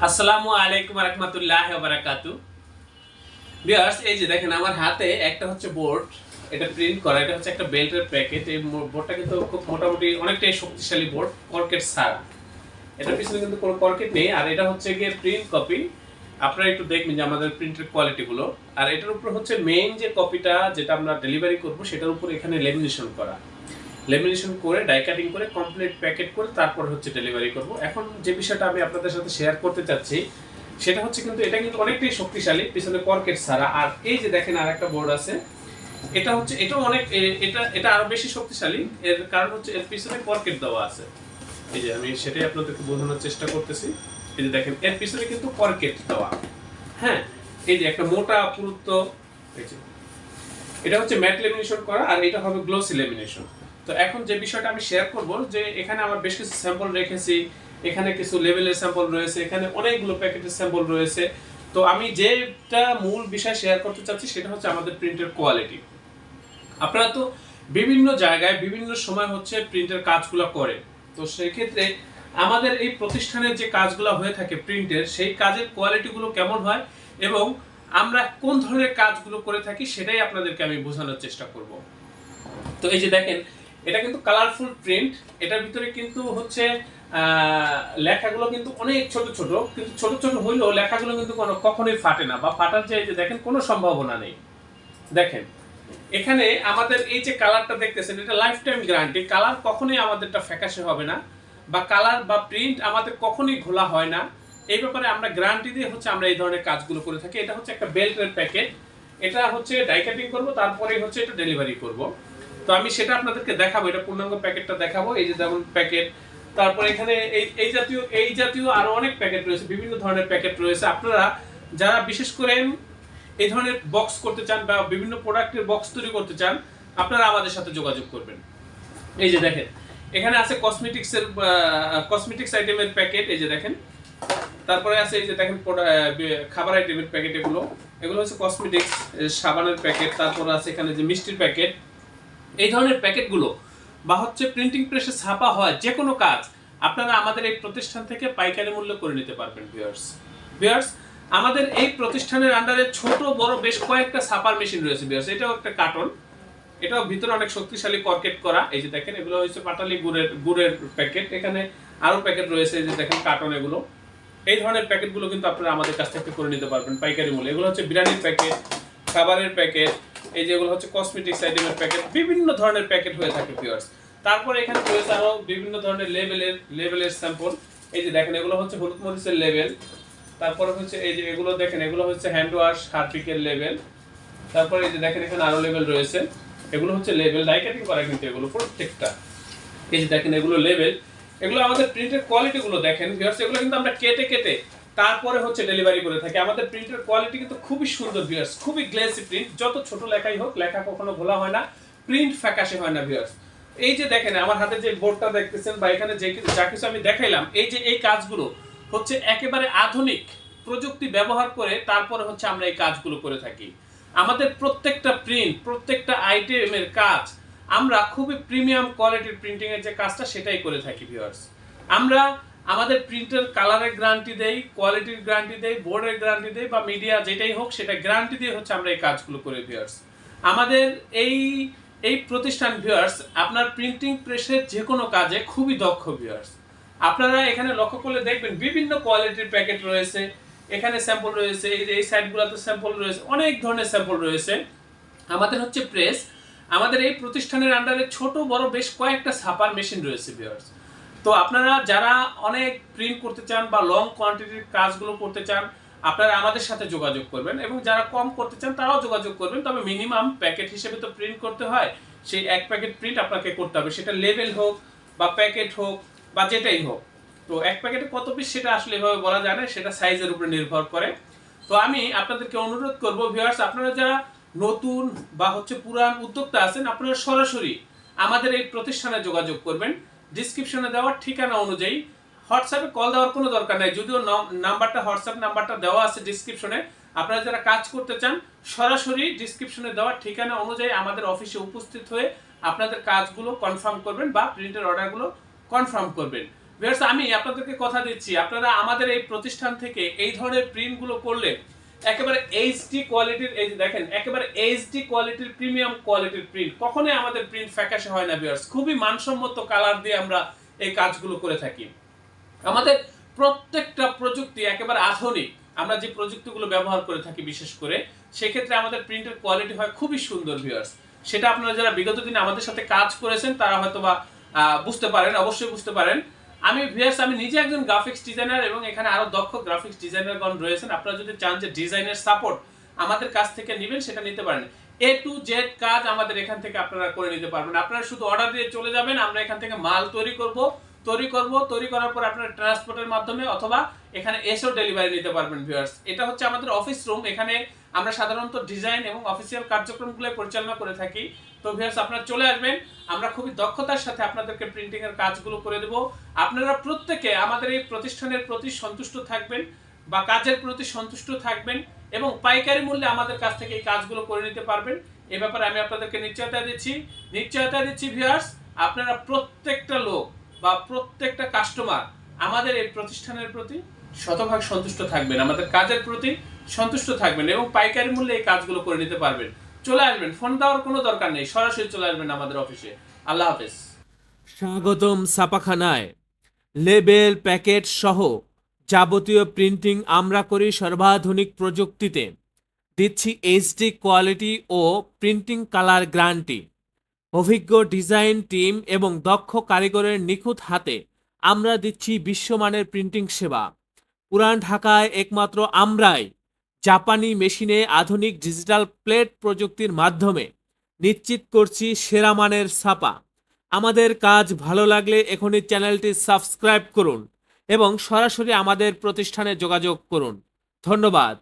আসসালামু আলাইকুম রাহমাতুল্লাহি ওয়া বারাকাতু। ভিউয়ার্স, এই যে দেখেন আমার হাতে একটা হচ্ছে বোর্ড, এটা প্রিন্ট করা, এটা হচ্ছে একটা বেল্টের প্যাকেট। এই বোর্ডটা কিন্তু খুব মোটামুটি অনেকটাই শক্তিশালী বোর্ড, কর্কেট ছাড়া। এটার পিছনে কিন্তু কোনো কর্কেট নেই, আর এটা হচ্ছে গিয়ে প্রিন্ট কপি। আপনারা একটু দেখবেন যে আমাদের প্রিন্টের কোয়ালিটিগুলো। আর এটার উপর হচ্ছে মেইন যে কপিটা যেটা আমরা ডেলিভারি করব সেটার উপর এখানে লেমিনেশন করা। লেমিনেশন করে ডাই কাটিং করে কমপ্লিট প্যাকেট করে তারপর হচ্ছে ডেলিভারি করব। এখন যে বিষয়টা আমি আপনাদের সাথে শেয়ার করতে চাচ্ছি সেটা হচ্ছে কিন্তু এটা কিন্তু অনেকটাই শক্তিশালী, পিছনে কর্কেট ছাড়া। আর এই যে দেখেন আর একটা বোর্ড আছে, এটা হচ্ছে এটা অনেক এটা এটা আরো বেশি শক্তিশালী। এর কারণ হচ্ছে এর পিছনে কর্কেট দেওয়া আছে। এই যে আমি সেটাই আপনাদেরকে বোঝানোর চেষ্টা করতেছি। এই যে দেখেন এর পিছনে কিন্তু কর্কেট দেওয়া। হ্যাঁ, এই যে একটা মোটা পুরুত্ব, এই যে এটা হচ্ছে ম্যাট লেমিনেশন করা, আর এটা হবে গ্লোসি লেমিনেশন। তো এখন যে বিষয়টা আমি শেয়ার করব, যে এখানে আমার বেশ কিছু স্যাম্পল রেখেছি, এখানে কিছু লেভেলের স্যাম্পল রয়েছে, এখানে অনেকগুলো প্যাকেটের স্যাম্পল রয়েছে। তো আমি যেটা মূল বিষয় শেয়ার করতে চাচ্ছি সেটা হচ্ছে আমাদের প্রিন্টের কোয়ালিটি। আপনারা তো বিভিন্ন জায়গায় বিভিন্ন সময় হচ্ছে প্রিন্টের কাজগুলো করে, তো সেক্ষেত্রে আমাদের এই প্রতিষ্ঠানের যে কাজগুলো হয়ে থাকে প্রিন্টের, সেই কাজের কোয়ালিটিগুলো কেমন হয় এবং আমরা কোন ধরনের কাজগুলো করে থাকি সেটাই আপনাদেরকে আমি বোঝানোর চেষ্টা করব। তো এই যে দেখেন এটা কিন্তু কালারফুল প্রিন্ট, এটার ভিতরে কিন্তু হচ্ছে লেখাগুলো কিন্তু অনেক ছোট ছোট, কিন্তু ছোট ছোট হইলেও লেখাগুলো কিন্তু কখনোই ফাটে না বা ফাটার যে দেখেন কোনো সম্ভাবনা নেই। দেখেন এখানে আমাদের এই যে কালারটা দেখতেছেন, এটা লাইফ টাইম গ্যারান্টি। কালার কখনোই আমাদেরটা ফ্যাকাশে হবে না, বা কালার বা প্রিন্ট আমাদের কখনোই ঘোলা হয় না। এই ব্যাপারে আমরা গ্যারান্টি দিয়ে হচ্ছে আমরা এই ধরনের কাজগুলো করে থাকি। এটা হচ্ছে একটা বেল্টের প্যাকেট, এটা হচ্ছে ডাই কাটিং করবো, তারপরে হচ্ছে এটা ডেলিভারি করব। তো আমি সেটা আপনাদেরকে দেখাবো, এটা পূর্ণাঙ্গ প্যাকেটটা দেখাবো। এই যে যেমন প্যাকেট, তারপর এখানে এই জাতীয় আরো অনেক প্যাকেট রয়েছে, বিভিন্ন ধরনের প্যাকেট রয়েছে। আপনারা যারা বিশেষ করে এই ধরনের বক্স করতে চান বা বিভিন্ন প্রোডাক্টের বক্স তৈরি করতে চান, আপনারা আমাদের সাথে যোগাযোগ করবেন। এই যে দেখেন এখানে আছে কসমেটিক্স আইটেমের প্যাকেট, এই যে দেখেন। তারপরে আছে এই যে দেখেন খাবার আইটেমের প্যাকেট, এগুলো হচ্ছে কসমেটিক্স সাবানের প্যাকেট। তারপর আছে এখানে যে মিষ্টির প্যাকেট। এই ধরনের প্যাকেটগুলো বা হচ্ছে প্রিন্টিং প্রেসে ছাপা হয় যে কোনো কাজ আপনারা আমাদের এই প্রতিষ্ঠান থেকে পাইকারি মূল্য করে নিতে পারবেন। ভিউয়ার্স, আমাদের এই প্রতিষ্ঠানের আন্ডারে ছোট বড় বেশ কয়েকটা ছাপার মেশিন রয়েছে। ভিউয়ার্স, এটাও একটা কার্টন, এটাও ভিতরে অনেক শক্তিশালী কর্কেট করা। এই যে দেখেন এগুলো হচ্ছে পাটালি গুড়ের প্যাকেট। এখানে আরো প্যাকেট রয়েছে, এই যে দেখেন কার্টন। এগুলো এই ধরনের প্যাকেটগুলো কিন্তু আপনারা আমাদের কাছ থেকে করে নিতে পারবেন পাইকারি মূল্যে। এগুলো হচ্ছে বিরিয়ানির প্যাকেট, খাবারের প্যাকেট, এই যেগুলো হচ্ছে কসমেটিক্স আইটেমের প্যাকেট, বিভিন্ন ধরনের প্যাকেট হয়ে থাকে ভিউয়ার্স। তারপরে এখানে রয়েছে আরো বিভিন্ন ধরনের লেবেলের স্যাম্পল। এই যে দেখেন এগুলো হচ্ছে হলুদ মরিচের লেবেল। তারপরে হচ্ছে এই যে এগুলো দেখেন, এগুলো হচ্ছে হ্যান্ড ওয়াশ হারপিকের লেবেল। তারপরে এই যে দেখেন এখানে আরো লেবেল রয়েছে, এগুলো হচ্ছে লেবেল ডাই কাটিং করা কিন্তু এগুলো প্রত্যেকটা। এই যে দেখেন এগুলো লেবেল, এগুলো আমাদের প্রিন্টের কোয়ালিটি গুলো দেখেন ভিউয়ার্স, এগুলো কিন্তু আমরা কেটে কেটে তারপরে হচ্ছে ডেলিভারি করে থাকি। আমাদের প্রিন্টের কোয়ালিটি কিন্তু খুবই সুন্দর ভিউয়ার্স, খুবই গ্লেসি প্রিন্ট। যত ছোট লেখাই হোক, লেখা কখনো ঘোলা হয় না, প্রিন্ট ফ্যাকাশে হয় না ভিউয়ার্স। এই যে দেখেন আমার হাতে যে বোর্ডটা দেখতেছেন বা এখানে যা কিছু আমি দেখাইলাম, এই যে এই কাজগুলো হচ্ছে একেবারে আধুনিক প্রযুক্তি ব্যবহার করে তারপরে হচ্ছে আমরা এই কাজগুলো করে থাকি। আমাদের প্রত্যেকটা প্রিন্ট, প্রত্যেকটা আইটেমের কাজ আমরা খুবই প্রিমিয়াম কোয়ালিটির প্রিন্টিং এর যে কাজটা সেটাই করে থাকি ভিউয়ার্স। আমরা আমাদের প্রিন্টের কালারের গ্যারান্টি দেই, কোয়ালিটির গ্যারান্টি দেই, বোর্ডের গ্যারান্টি দেই, বা মিডিয়া যেটাই হোক সেটা গ্যারান্টি দিয়ে হচ্ছে আমরা এই কাজগুলো করি ভিউয়ার্স। আমাদের এই এই প্রতিষ্ঠান ভিউয়ার্স আপনার প্রিন্টিং প্রেসের যে কোনো কাজে খুবই দক্ষ ভিউয়ার্স। আপনারা এখানে লক্ষ্য করলে দেখবেন বিভিন্ন কোয়ালিটির প্যাকেট রয়েছে, এখানে স্যাম্পল রয়েছে, এই সাইডগুলোতে স্যাম্পল রয়েছে, অনেক ধরনের স্যাম্পল রয়েছে। আমাদের হচ্ছে প্রেস, আমাদের এই প্রতিষ্ঠানের আন্ডারে ছোট বড় বেশ কয়েকটা ছাপার মেশিন রয়েছে ভিউয়ার্স। তো আপনারা যারা অনেক প্রিন্ট করতে চান বা লং কোয়ান্টিটির কাজগুলো করতে চান, আপনারা আমাদের সাথে যোগাযোগ করবেন, এবং যারা কম করতে চান তারাও যোগাযোগ করবেন। তবে মিনিমাম প্যাকেট হিসেবে তো প্রিন্ট করতে হয়, সেই এক প্যাকেট প্রিন্ট আপনাকে করতে হবে, সেটা লেবেল হোক বা প্যাকেট হোক বা যেটাই হোক। তো এক প্যাকেটে কত পিস সেটা আসলে এভাবে বলা যায় না, সেটা সাইজের উপরে নির্ভর করে। তো আমি আপনাদেরকে অনুরোধ করব ভিউয়ার্স, আপনারা যারা নতুন বা হচ্ছে পুরান উদ্যোক্তা আছেন, আপনারা সরাসরি আমাদের এই প্রতিষ্ঠানে যোগাযোগ করবেন। ডিসক্রিপশনে দেওয়া ঠিকানা অনুযায়ী হোয়াটসঅ্যাপে কল দেওয়ার কোনো দরকার নাই, যদিও নাম্বারটা হোয়াটসঅ্যাপ নাম্বারটা দেওয়া আছে ডিসক্রিপশনে। আপনারা যারা কাজ করতে চান সরাসরি ডিসক্রিপশনে দেওয়া ঠিকানা অনুযায়ী আমাদের অফিসে উপস্থিত হয়ে আপনাদের কাজগুলো কনফার্ম করবেন বা প্রিন্টের অর্ডারগুলো কনফার্ম করবেন। ভিউয়ার্স, আমি আপনাদেরকে কথা দিচ্ছি, আপনারা আমাদের এই প্রতিষ্ঠান থেকে এই ধরনের প্রিন্টগুলো করলে একেবারে এইচডি কোয়ালিটির, এই যে দেখেন একেবারে এইচডি কোয়ালিটির প্রিমিয়াম কোয়ালিটির প্রিন্ট, কখনোই আমাদের প্রিন্ট ফ্যাকাশে হয় না ভিউয়ার্স। খুবই মানসম্মত কালার দিয়ে আমরা এই কাজগুলো করে থাকি। আমাদের প্রত্যেকটা প্রযুক্তি একেবারে আধুনিক। আমরা যে প্রযুক্তিগুলো ব্যবহার করে থাকি বিশেষ করে, সেক্ষেত্রে আমাদের প্রিন্টের কোয়ালিটি হয় খুবই সুন্দর ভিউয়ার্স। সেটা আপনারা যারা বিগত দিনে আমাদের সাথে কাজ করেছেন তারা হয়তোবা বুঝতে পারেন, অবশ্যই বুঝতে পারেন। আমি ভিউয়ার্স, আমি নিজে একজন গ্রাফিক্স ডিজাইনার এবং এখানে আরো দক্ষ গ্রাফিক্স ডিজাইনারগণ রয়েছেন। আপনারা যদি চান যে ডিজাইনের সাপোর্ট আমাদের কাছ থেকে নেবেন, সেটা নিতে পারেন। এ টু জেড কাজ আমাদের এখান থেকে আপনারা করে নিতে পারবেন। আপনারা শুধু অর্ডার দিয়ে চলে যাবেন, আমরা এখান থেকে মাল তৈরি করার পর আপনারা ট্রান্সপোর্টের মাধ্যমে অথবা এখানে এসেও ডেলিভারি নিতে পারবেন ভিউয়ার্স। এটা হচ্ছে আমাদের অফিস রুম। এখানে আমরা সাধারণত ডিজাইন এবং অফিসিয়াল কার্যক্রমগুলো পরিচালনা করে থাকি। তো ভিউয়ার্স, আপনারা চলে আসবেন, আমরা খুবই দক্ষতার সাথে আপনাদেরকে প্রিন্টিং এর কাজগুলো করে দেব। আপনারা প্রত্যেকে আমাদের এই প্রতিষ্ঠানের প্রতি সন্তুষ্ট থাকবেন বা কাজের প্রতি সন্তুষ্ট থাকবেন এবং পাইকারি মূল্যে আমাদের কাছ থেকে এই কাজগুলো করে নিতে পারবেন। এ ব্যাপারে আমি আপনাদেরকে নিশ্চয়তা দিচ্ছি ভিউয়ার্স। আপনারা প্রত্যেকটা লোক বা প্রত্যেকটা কাস্টমার আমাদের এই প্রতিষ্ঠানের প্রতি শতভাগ সন্তুষ্ট থাকবেন, আমাদের কাজের প্রতি সন্তুষ্ট থাকবেন এবং পাইকারি মূল্যে এই কাজগুলো করে নিতে পারবেন। চলে আসবেন, ফোন দেওয়ার কোনো দরকার নেই, সরাসরি চলে আসবেন আমাদের অফিসে। আল্লাহ হাফেজ। স্বাগতম ছাপাখানায়। লেবেল, প্যাকেট সহ যাবতীয় প্রিন্টিং আমরা করি সর্বাধুনিক প্রযুক্তিতে। দিচ্ছি এইচডি কোয়ালিটি ও প্রিন্টিং কালার গ্যারান্টি। অভিজ্ঞ ডিজাইন টিম এবং দক্ষ কারিগরের নিখুঁত হাতে আমরা দিচ্ছি বিশ্বমানের প্রিন্টিং সেবা। পুরান ঢাকায় একমাত্র আমরাই জাপানি মেশিনে আধুনিক ডিজিটাল প্লেট প্রযুক্তির মাধ্যমে নিশ্চিত করছি সেরা মানের ছাপা। আমাদের কাজ ভালো লাগলে এখনই চ্যানেলটি সাবস্ক্রাইব করুন এবং সরাসরি আমাদের প্রতিষ্ঠানে যোগাযোগ করুন। ধন্যবাদ।